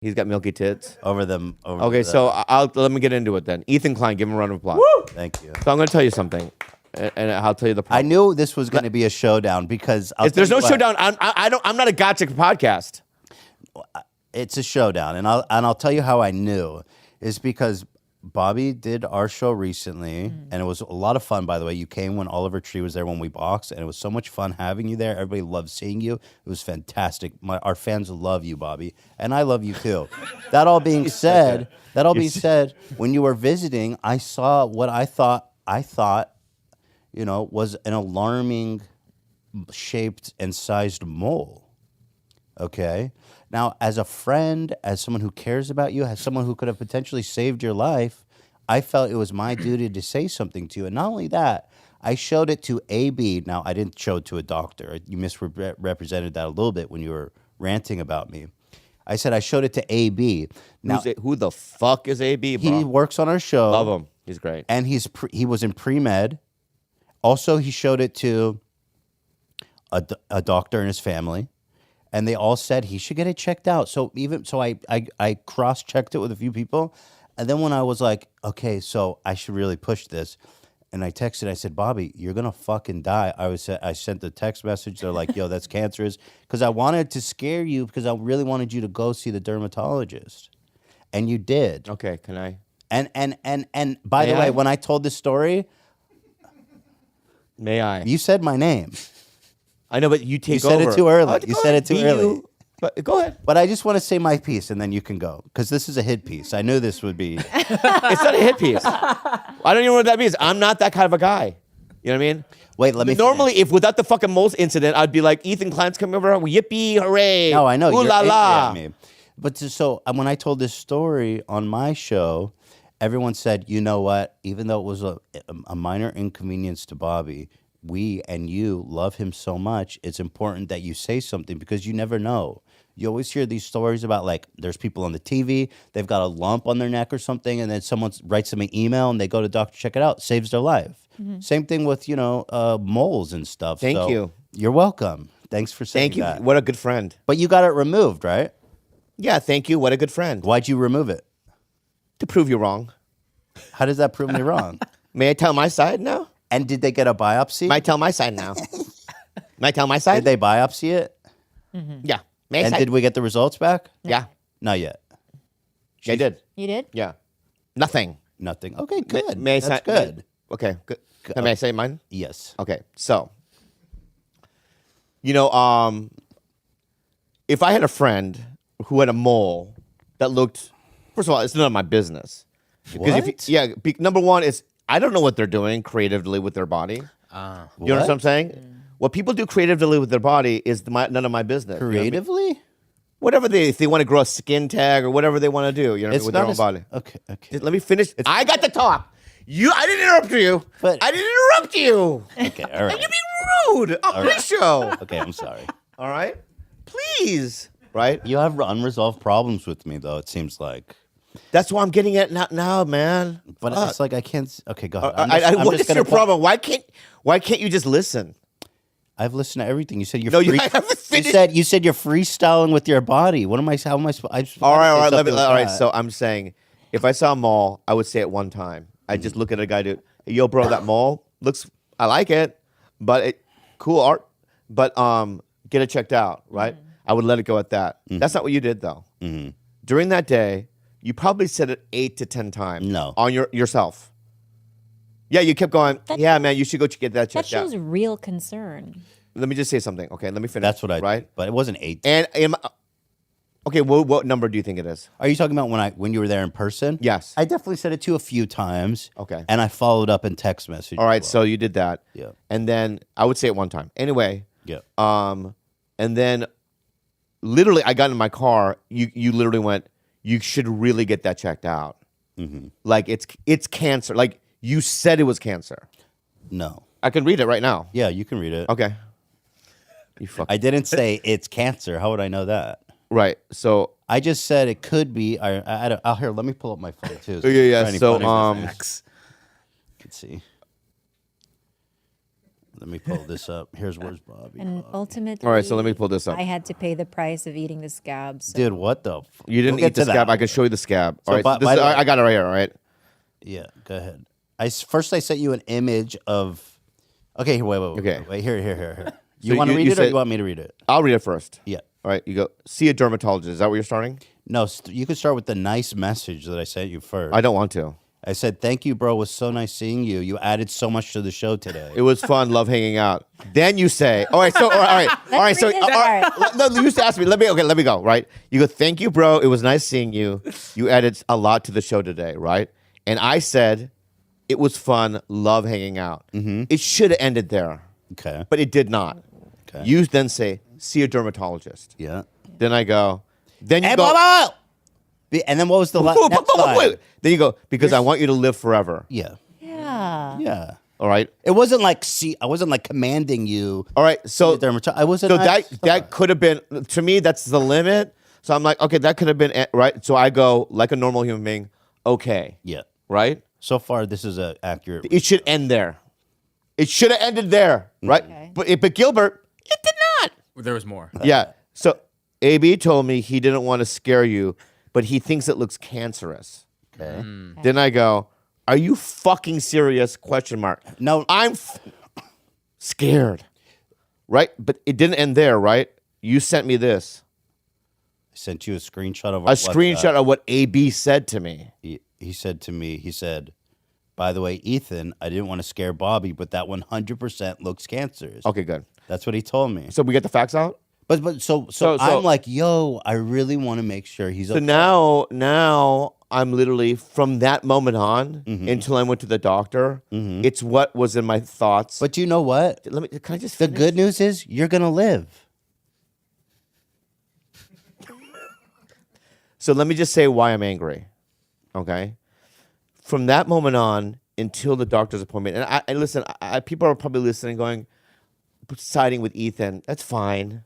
He's got milky tits. Okay, so let me get into it then. Ethan Klein, give him a round of applause. Woo! Thank you. So I'm going to tell you something, and I'll tell you the problem. I knew this was going to be a showdown because there's no showdown. I'm not a gotcha podcast. It's a showdown, and I'll tell you how I knew is because Bobby did our show recently, and it was a lot of fun. By the way, you came when Oliver Tree was there when we boxed, and it was so much fun having you there. Everybody loved seeing you. It was fantastic. Our fans love you, Bobby, and I love you too. That all being said, when you were visiting, I saw what I thought, was an alarming shaped and sized mole. Okay. Now, as a friend, as someone who cares about you, as someone who could have potentially saved your life, I felt it was my duty to say something to you. And not only that, I showed it to AB. Now, I didn't show it to a doctor. You misrepresented that a little bit when you were ranting about me. I said I showed it to AB. Now, who the fuck is AB, bro? He works on our show. Love him. He's great. And he was in pre-med. Also, he showed it to a doctor and his family. And they all said he should get it checked out. So I cross-checked it with a few people. And then when I was like, okay, so I should really push this. And I texted, I said, Bobby, you're going to fucking die. I sent the text message. They're like, yo, that's cancerous. Because I wanted to scare you because I really wanted you to go see the dermatologist. And you did. Okay, can I? And by the way, when I told this story. May I? You said my name. I know, but you take over. You said it too early. You said it too early. But go ahead. But I just want to say my piece, and then you can go. Because this is a hit piece. I knew this would be. It's not a hit piece. I don't even know what that means. I'm not that kind of a guy. You know what I mean? Wait, let me Normally, if without the fucking moles incident, I'd be like, Ethan Klein's coming over. Yippee, hooray. No, I know. Ooh la la. But so when I told this story on my show, everyone said, you know what? Even though it was a minor inconvenience to Bobby, we and you love him so much, it's important that you say something because you never know. You always hear these stories about like there's people on the TV, they've got a lump on their neck or something, and then someone writes them an email and they go to doctor, check it out, saves their life. Mm-hmm. Same thing with, moles and stuff. Thank you. You're welcome. Thanks for saying that. Thank you. What a good friend. But you got it removed, right? Yeah, thank you. What a good friend. Why'd you remove it? To prove you wrong. How does that prove me wrong? May I tell my side now? And did they get a biopsy? Might tell my side now. Might tell my side? Did they biopsy it? Mm-hmm. Yeah. And did we get the results back? Yeah. Not yet. I did. You did? Yeah. Nothing. Okay, good. That's good. Okay, good. May I say mine? Yes. Okay, so, if I had a friend who had a mole that looked, first of all, it's none of my business. What? Number one is, I don't know what they're doing creatively with their body. You know what I'm saying? What people do creatively with their body is none of my business. Creatively? You know what I mean? Whatever if they want to grow a skin tag or whatever they want to do, with their own body. Okay. Let me finish. I got to talk. I didn't interrupt you. But I didn't interrupt you. Okay, all right. And you're being rude on my show. Okay, I'm sorry. All right? Please. Right? You have unresolved problems with me, though, it seems like. That's why I'm getting it now, man. But it's like I can't. Okay, go ahead. What is your problem? Why can't you just listen? I've listened to everything. You said you're. No, you haven't finished. You said you're freestyling with your body. What am I? How am I supposed? All right. So I'm saying, if I saw a mole, I would say it one time. I just look at a guy, dude. Yo, bro, that mole looks. I like it, but cool art. But get it checked out, right? Mm-hmm. I would let it go at that. Mm-hmm. That's not what you did, though. Mm-hmm. During that day. You probably said it 8 to 10 times. No. On yourself. Yeah, you kept going, man, you should go get that checked out. That shows real concern. Let me just say something. Okay, let me finish. That's what right? But it wasn't 8. And okay, what number do you think it is? Are you talking about when you were there in person? Yes. I definitely said it to a few times. Okay. And I followed up in text message. All right, so you did that. Yeah. And then I would say it one time. Anyway. Yeah. And then literally I got in my car. You literally went, you should really get that checked out. Mm-hmm. Like it's cancer. Like you said it was cancer. No. I can read it right now. Yeah, you can read it. Okay. I didn't say it's cancer. How would I know that? Right. So I just said it could be. Here, let me pull up my phone too. Yeah. So let's see. Let me pull this up. Where's Bobby. And ultimately, All right, so let me pull this up. I had to pay the price of eating the scab. So. Dude, what the? You didn't We'll eat get the to that. scab. I can show you the scab. So All right, by the way- I got it right here. All right. Yeah, go ahead. First I sent you an image of. Okay, here, wait. Okay. Wait, here. You So want to read you it or said- you want me to read it? I'll read it first. Yeah. All right, you go see a dermatologist. Is that where you're starting? No, you can start with the nice message that I sent you first. I don't want to. I said, thank you, bro. It was so nice seeing you. You added so much to the show today. It was fun. Love hanging out. Then you say, all right. So all right. So read it. all right. No, you used to ask me. Let me go. Right. You go. Thank you, bro. It was nice seeing you. You added a lot to the show today. Right. And I said, it was fun. Love hanging out. It should have ended there, Okay. but it did not. Okay. You then say, see a dermatologist. Yeah. Then I go. Then you Hey, go. Bobo! And then what was the next line? Wait. Then you go, because I want you to live forever. Yeah. Yeah. Yeah. All right. It wasn't like I wasn't like commanding you. All right. So I wasn't. So that could have been, to me, that's the limit. So I'm like, okay, that could have been it, right. So I go like a normal human being. Okay. Yeah. Right. So far, this is a accurate. It should end there. It should have ended there. Right. Okay. But Gilbert, it did not. There was more. Yeah. So AB told me he didn't want to scare you, but he thinks it looks cancerous. Okay. Then I go, are you fucking serious? Question mark. No. I'm scared. Right. But it didn't end there. Right. You sent me this. I sent you a screenshot of A screenshot of what AB said to me. He said to me, by the way, Ethan, I didn't want to scare Bobby, but that 100% looks cancerous. Okay, good. That's what he told me. So we get the facts out. But so I'm like, yo, I really want to make sure he's So okay. now I'm literally from that moment on until I went to the doctor. It's what was in my thoughts. But you know what? Can I just The finish? good news is you're gonna live. So let me just say why I'm angry. Okay. From that moment on until the doctor's appointment, and listen, people are probably listening, going, siding with Ethan. That's fine.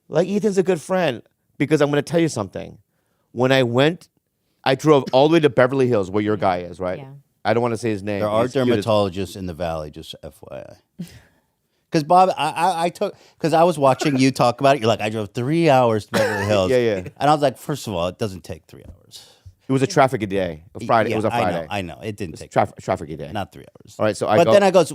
Like, Ethan's a good friend, because I'm going to tell you something. When I drove all the way to Beverly Hills, where your guy is, right? Yeah. I don't want to say his name. There are He's cute as- dermatologists in the valley, just FYI. Because Bob, because I was watching you talk about it. You're like, I drove 3 hours to Beverly Hills. Yeah. And I was like, first of all, it doesn't take 3 hours. It was a trafficy day. Friday. Yeah, It was a Friday. I know. It didn't take Trafficy day. not 3 hours. All right, so But then I goes,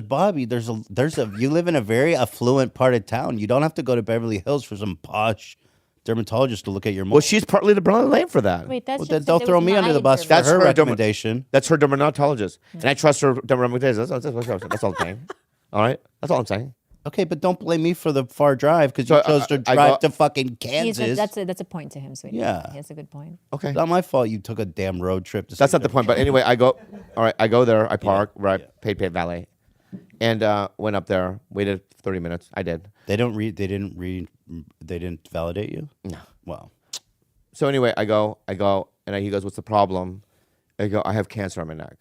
Bobby, there's a you live in a very affluent part of town. You don't have to go to Beverly Hills for some posh dermatologist to look at your mole. Well, she's partly the blame for that. Wait, that's Well, just then don't that throw was me under my the bus for That's her her recommendation. That's her dermatologist, and I trust her dermatologist. That's all I'm saying. All right, that's all I'm saying. Okay, but don't blame me for the far drive because you So, chose to I drive go- to fucking He's Kansas. that's a point to him, sweetie. Yeah. That's a good point. Okay, It's not my fault you took a damn road trip to that's see not the point. But anyway, I go. All right, I go there. I park. Right, paid valet, and went up there. Waited 30 minutes. I did. They didn't validate you? No. Wow. So anyway, I go, and he goes, "What's the problem?" I go, "I have cancer on my neck."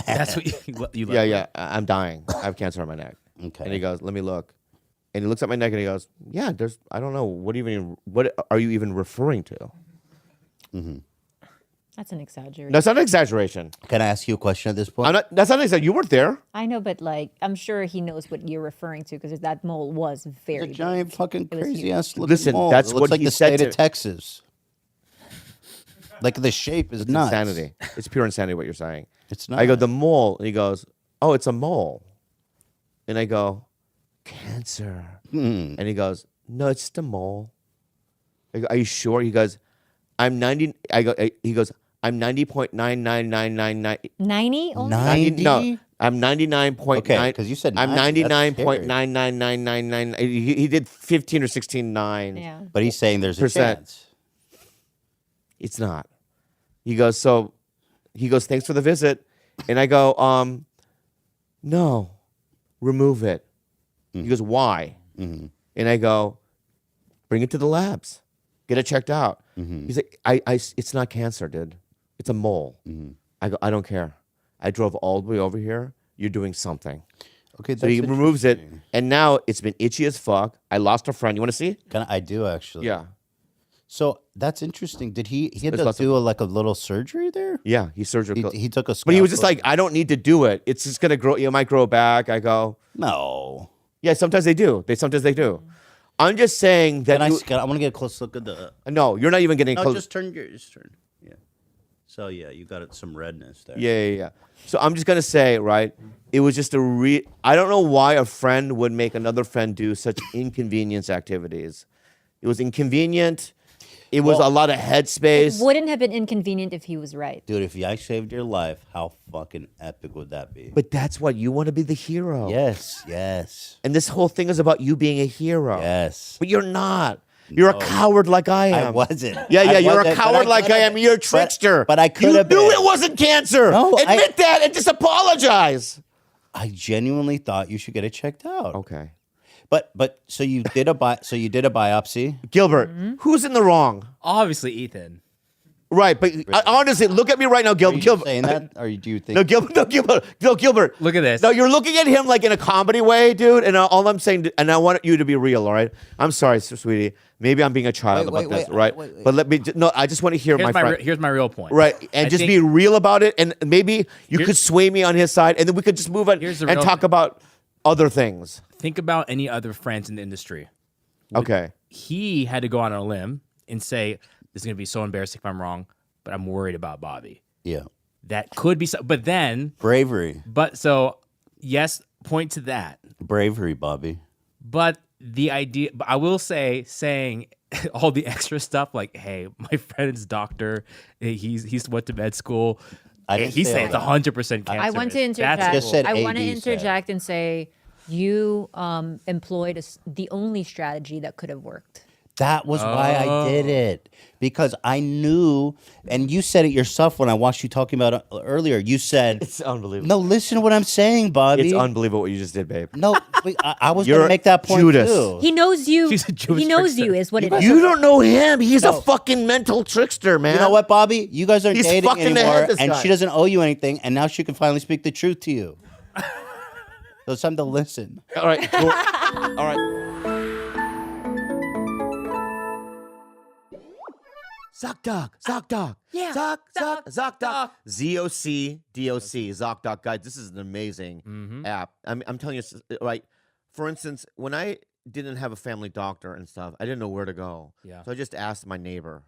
That's what you Yeah, yeah, I'm dying. I have cancer on my neck. Okay. And he goes, "Let me look." And he looks at my neck and he goes, "Yeah, I don't know. What are you even referring to?" That's an exaggeration. That's not an exaggeration. Can I ask you a question at this point? That's not an exaggeration. You weren't there. I know, but like, I'm sure he knows what you're referring to because that mole was very It's a giant big. fucking was crazy huge. ass looking Listen, mole. that's It looks what like he the said state to- of Texas. Like the shape is nuts. Insanity. It's pure insanity what you're saying. It's not. I go, "The mole." And he goes, "Oh, it's a mole." And I go, "Cancer." And he goes, "No, it's just a mole." I go, "Are you sure?" He goes, "I'm 90." He goes, "I'm 90.99999." 90 only? 90? No, I'm 99.9. Okay, 'cause you said I'm 90, that's 99.99999. He did 15 or 16.9. Yeah. But he's saying there's a Percent. chance. It's not. He goes, "Thanks for the visit." And I go, "No, remove it." He goes, "Why?" And I go, "Bring it to the labs. Get it checked out." He's like, it's not cancer, dude. It's a mole." I go, "I don't care. I drove all the way over here. You're doing something." Okay, So he removes it, and now it's been itchy as fuck. I lost a friend. You want to see? I do actually. Yeah. So that's interesting. Did he had It's to lots of- do like a little surgery there? Yeah, he's surgical. He took a but he was just scalpel? like, I don't need to do it. It's just gonna grow. It might grow back. I go, No. yeah. Sometimes they do. Sometimes they do. I'm just saying that. I want to get a close look at the. No, you're not even getting No, close. just turn. Yeah. So yeah, you got some redness there. Yeah. So I'm just gonna say, right? It was just I don't know why a friend would make another friend do such inconvenience activities. It was inconvenient. It was a lot of headspace. Wouldn't have been inconvenient if he was right. Dude, if I saved your life, how fucking epic would that be? But that's what you want to be the hero. Yes. And this whole thing is about you being a hero. Yes. But you're not. You're a coward like I am. I wasn't. Yeah, I you're a wasn't, but coward like could've I am. been. You're a trickster. But I could You have knew been. it wasn't cancer. No, Admit that and just apologize. I genuinely thought you should get it checked out. Okay. But so you did a biopsy. Gilbert, who's in the wrong? Obviously, Ethan. Right, but honestly, look at me right now, Are Gilbert. you saying that, or do you think? No, Gilbert. Look at this. No, you're looking at him like in a comedy way, dude. And all I'm saying, and I want you to be real, all right? I'm sorry, sweetie. Maybe I'm being a child Wait, about this, wait, right? wait. But let me. No, I just want to hear my friend. Here's my real point. Right, and I just think- be real about it, and maybe you could sway me on his side, and then we could just move on Here's the and real talk thing. about other things. Think about any other friends in the industry. Okay. He had to go on a limb and say, "This is going to be so embarrassing if I'm wrong, but I'm worried about Bobby." Yeah. That could be, but then, Bravery, yes, point to that. bravery, Bobby. But the idea, but I will say, saying all the extra stuff like, "Hey, my friend's doctor, he's went to med school." I didn't He's say saying all it's that. 100% cancer. I want to That's interject. just said I want to AD said. interject and say you employed the only strategy that could have worked. That was why I did it, because I knew, and you said it yourself when I watched you talking about it earlier. You said, It's unbelievable. "No, listen to what I'm saying, Bobby." It's unbelievable what you just did, babe. No, I was You're going to make that point Judas. too. He knows you. She's a Jewish He knows trickster. you is what it is. You don't know him. He's a No. fucking mental trickster, man. You know what, Bobby? You guys aren't He's dating fucking the anymore, head, this and guy. she doesn't owe you anything, and now she can finally speak the truth to you. So it's time to listen. All right. Cool. All right. ZocDoc. Yeah. ZocDoc. ZocDoc. ZocDoc, guys. This is an amazing app. I'm telling you, right? For instance, when I didn't have a family doctor and stuff, I didn't know where to go. Yeah. So I just asked my neighbor.